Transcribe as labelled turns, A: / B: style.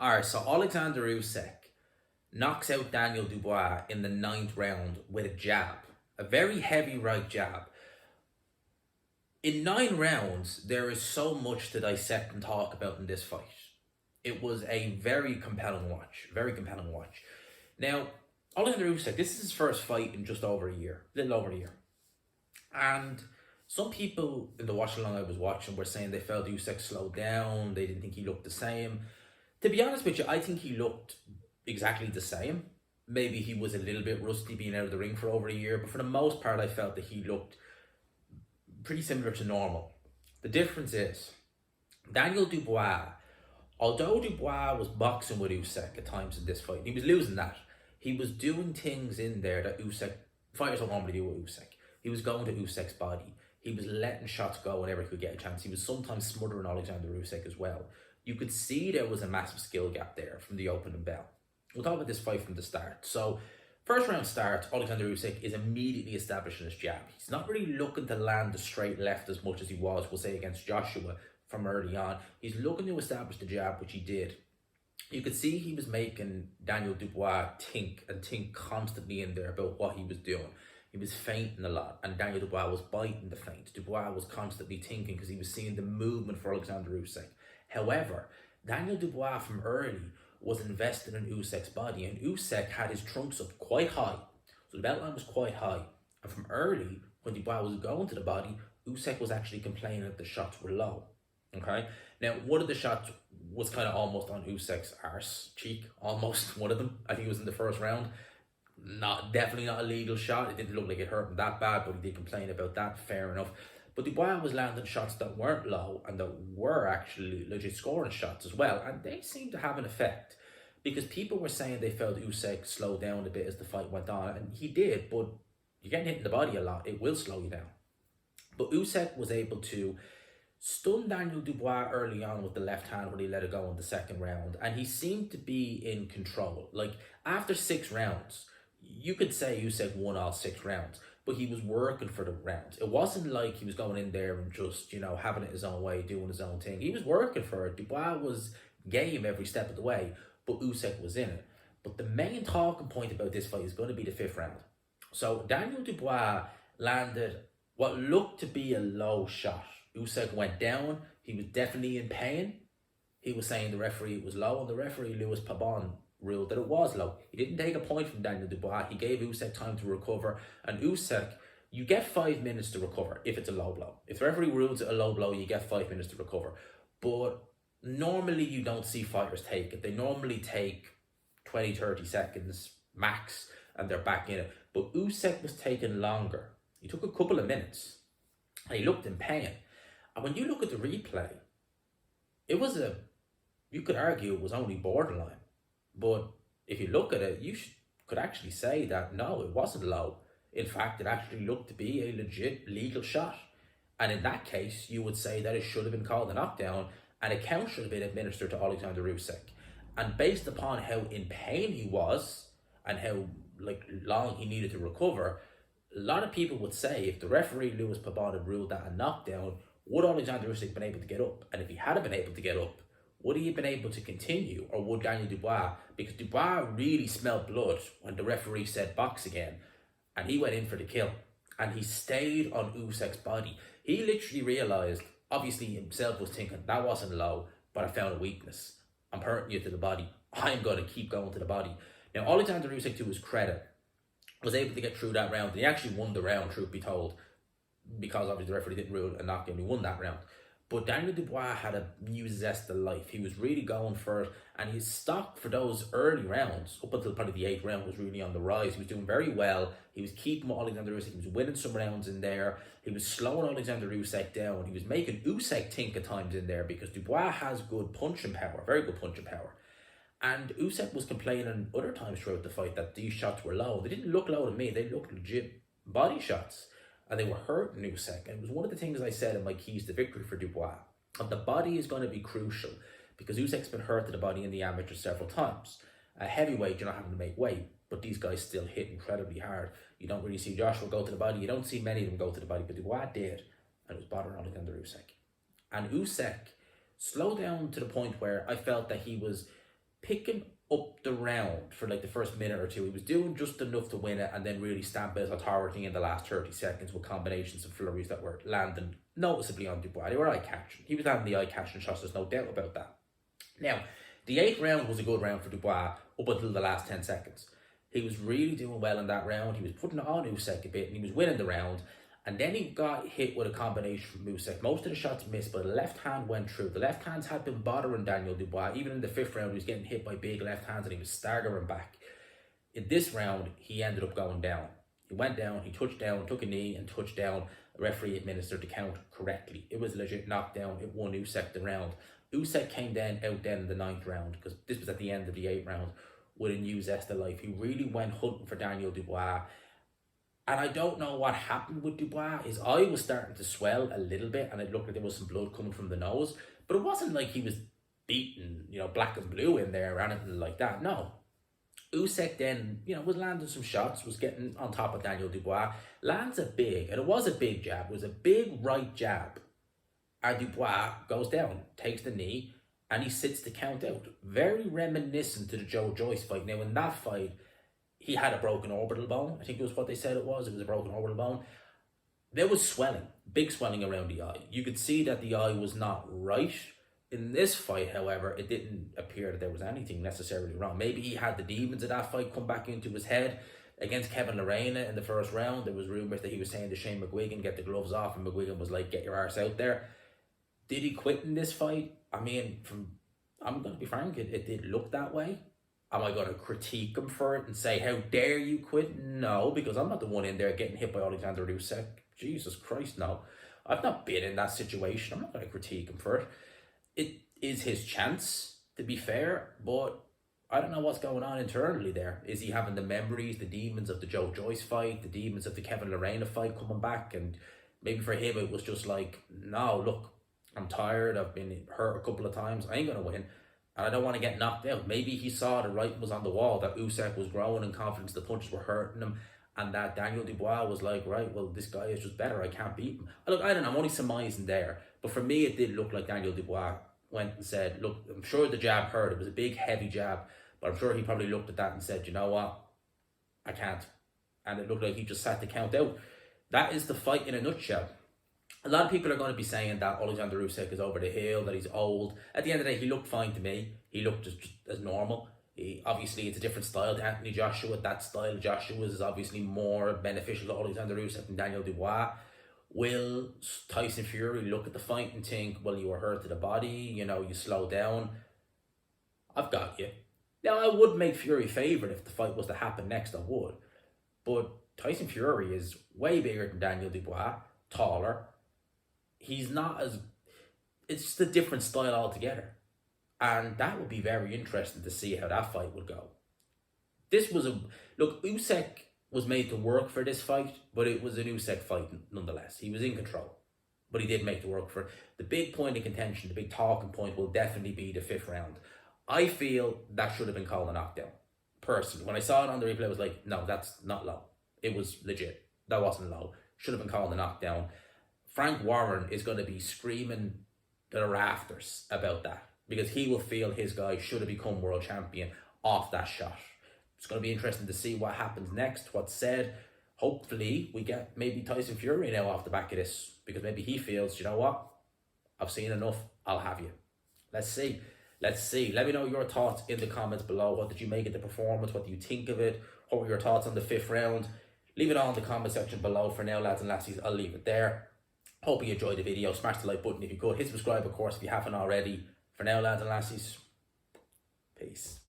A: Alright, so Alexander Usyk knocks out Daniel Dubois in the ninth round with a jab, a very heavy right jab. In 9 rounds, there is so much to dissect and talk about in this fight. It was a very compelling watch, very compelling watch. Now, Alexander Usyk, this is his first fight in just over a year, a little over a year. And some people in the watch along I was watching were saying they felt Usyk slowed down, they didn't think he looked the same. To be honest with you, I think he looked exactly the same. Maybe he was a little bit rusty being out of the ring for over a year, but for the most part, I felt that he looked pretty similar to normal. The difference is Daniel Dubois, although Dubois was boxing with Usyk at times in this fight, he was losing that. He was doing things in there that Usyk fighters don't normally do with Usyk. He was going to Usyk's body. He was letting shots go whenever he could get a chance. He was sometimes smothering Oleksandr Usyk as well. You could see there was a massive skill gap there from the opening bell. We'll talk about this fight from the start. So, first round starts, Oleksandr Usyk is immediately establishing his jab. He's not really looking to land the straight left as much as he was, we'll say, against Joshua from early on. He's looking to establish the jab, which he did. You could see he was making Daniel Dubois think constantly in there about what he was doing. He was feinting a lot, and Daniel Dubois was biting the feint. Dubois was constantly thinking because he was seeing the movement for Alexander Usyk. However, Daniel Dubois from early was invested in Usyk's body, and Usyk had his trunks up quite high. So the belt line was quite high. And from early, when Dubois was going to the body, Usyk was actually complaining that the shots were low. Okay? Now, one of the shots was kind of almost on Usyk's arse cheek, almost one of them. I think it was in the first round. Definitely not a legal shot. It didn't look like it hurt him that bad, but he did complain about that. Fair enough. But Dubois was landing shots that weren't low and that were actually legit scoring shots as well. And they seemed to have an effect because people were saying they felt Usyk slowed down a bit as the fight went on. And he did, but you're getting hit in the body a lot. It will slow you down. But Usyk was able to stun Daniel Dubois early on with the left hand when he let it go in the second round. And he seemed to be in control. Like, after 6 rounds, you could say Usyk won all 6 rounds, but he was working for the rounds. It wasn't like he was going in there and just, having it his own way, doing his own thing. He was working for it. Dubois was game every step of the way, but Usyk was in it. But the main talking point about this fight is going to be the 5th round. So Daniel Dubois landed what looked to be a low shot. Usyk went down. He was definitely in pain. He was saying the referee it was low, and the referee, Louis Pabon, ruled that it was low. He didn't take a point from Daniel Dubois. He gave Usyk time to recover. And Usyk, you get 5 minutes to recover if it's a low blow. If the referee rules it a low blow, you get 5 minutes to recover. But normally you don't see fighters take it. They normally take 20, 30 seconds max and they're back in it. But Usyk was taking longer. He took a couple of minutes and he looked in pain. And when you look at the replay, you could argue it was only borderline. But if you look at it, could actually say that no, it wasn't low. In fact, it actually looked to be a legit legal shot. And in that case, you would say that it should have been called a knockdown and a count should have been administered to Alexander Usyk. And based upon how in pain he was and how long he needed to recover, a lot of people would say if the referee Louis Pabon had ruled that a knockdown, would Alexander Usyk been able to get up? And if he had been able to get up, would he have been able to continue, or would Daniel Dubois? Because Dubois really smelled blood when the referee said box again, and he went in for the kill. And he stayed on Usyk's body. He literally realised, obviously himself was thinking, that wasn't low, but I found a weakness. I'm hurting you to the body. I'm going to keep going to the body. Now, Alexander Usyk, to his credit, was able to get through that round. And he actually won the round, truth be told, because obviously the referee didn't rule a knockdown. He won that round. But Daniel Dubois had a new zest of life. He was really going for it. And his stock for those early rounds, up until probably the 8th round, was really on the rise. He was doing very well. He was keeping Alexander Usyk. He was winning some rounds in there. He was slowing Alexander Usyk down. He was making Usyk think at times in there because Dubois has good punching power, very good punching power. And Usyk was complaining other times throughout the fight that these shots were low. They didn't look low to me. They looked legit body shots. And they were hurting Usyk. And it was one of the things I said in my keys to victory for Dubois. And the body is going to be crucial because Usyk's been hurt to the body in the amateur several times. A heavyweight, you're not having to make weight, but these guys still hit incredibly hard. You don't really see Joshua go to the body. You don't see many of them go to the body, but Dubois did. And it was bothering Alexander Usyk. And Usyk slowed down to the point where I felt that he was pick him up the round for like the first minute or two. He was doing just enough to win it and then really stamp his authority in the last 30 seconds with combinations of flurries that were landing noticeably on Dubois. They were eye-catching. He was having the eye-catching shots, there's no doubt about that. Now, the 8th round was a good round for Dubois up until the last 10 seconds. He was really doing well in that round. He was putting it on Usyk a bit and he was winning the round. And then he got hit with a combination from Usyk. Most of the shots missed, but the left hand went through. The left hands had been bothering Daniel Dubois. Even in the 5th round, he was getting hit by big left hands and he was staggering back. In this round, he ended up going down. He went down, he touched down, took a knee and touched down. The referee administered the count correctly. It was a legit knockdown. It won Usyk the round. Usyk came out in the 9th round, because this was at the end of the 8th round, with a new zest of life. He really went hunting for Daniel Dubois. And I don't know what happened with Dubois. His eye was starting to swell a little bit and it looked like there was some blood coming from the nose. But it wasn't like he was beaten, black and blue in there or anything like that. No. Usyk then, was landing some shots, was getting on top of Daniel Dubois. Lands a big, and it was a big jab. It was a big right jab. And Dubois goes down, takes the knee, and he sits the count out. Very reminiscent to the Joe Joyce fight. Now, in that fight, he had a broken orbital bone. I think it was what they said it was. It was a broken orbital bone. There was swelling, big swelling around the eye. You could see that the eye was not right. In this fight, however, it didn't appear that there was anything necessarily wrong. Maybe he had the demons of that fight come back into his head. Against Kevin Lorena in the 1st round, there was rumours that he was saying to Shane McGuigan, get the gloves off, and McGuigan was like, get your arse out there. Did he quit in this fight? I mean, I'm going to be frank, it did look that way. Am I going to critique him for it and say, how dare you quit? No, because I'm not the one in there getting hit by Oleksandr Usyk. Jesus Christ, no. I've not been in that situation. I'm not going to critique him for it. It is his chance, to be fair, but I don't know what's going on internally there. Is he having the memories, the demons of the Joe Joyce fight, the demons of the Kevin Lorena fight coming back? And maybe for him it was just like, no, look, I'm tired. I've been hurt a couple of times. I ain't going to win. And I don't want to get knocked out. Maybe he saw the writing was on the wall, that Usyk was growing in confidence, the punches were hurting him, and that Daniel Dubois was like, right, well, this guy is just better. I can't beat him. Look, I don't know. I'm only surmising there. But for me, it did look like Daniel Dubois went and said, look, I'm sure the jab hurt. It was a big, heavy jab. But I'm sure he probably looked at that and said, you know what? I can't. And it looked like he just sat the count out. That is the fight in a nutshell. A lot of people are going to be saying that Oleksandr Usyk is over the hill, that he's old. At the end of the day, he looked fine to me. He looked just as normal. Obviously, it's a different style to Anthony Joshua. That style of Joshua is obviously more beneficial to Oleksandr Usyk than Daniel Dubois. Will Tyson Fury look at the fight and think, well, you were hurt to the body, you slow down? I've got you. Now, I would make Fury favourite if the fight was to happen next, I would. But Tyson Fury is way bigger than Daniel Dubois, taller. He's not as... It's just a different style altogether. And that would be very interesting to see how that fight would go. This was a... Look, Usyk was made to work for this fight, but it was an Usyk fight nonetheless. He was in control. But he did make to work for it. The big point of contention, the big talking point will definitely be the 5th round. I feel that should have been called a knockdown. Personally, when I saw it on the replay, I was like, no, that's not low. It was legit. That wasn't low. Should have been called a knockdown. Frank Warren is going to be screaming to the rafters about that, because he will feel his guy should have become world champion off that shot. It's going to be interesting to see what happens next, what's said. Hopefully, we get maybe Tyson Fury now off the back of this, because maybe he feels, you know what? I've seen enough. I'll have you. Let's see. Let's see. Let me know your thoughts in the comments below. What did you make of the performance? What do you think of it? What were your thoughts on the 5th round? Leave it all in the comment section below. For now, lads and lassies, I'll leave it there. Hope you enjoyed the video. Smash the like button if you could. Hit subscribe, of course, if you haven't already. For now, lads and lassies, peace.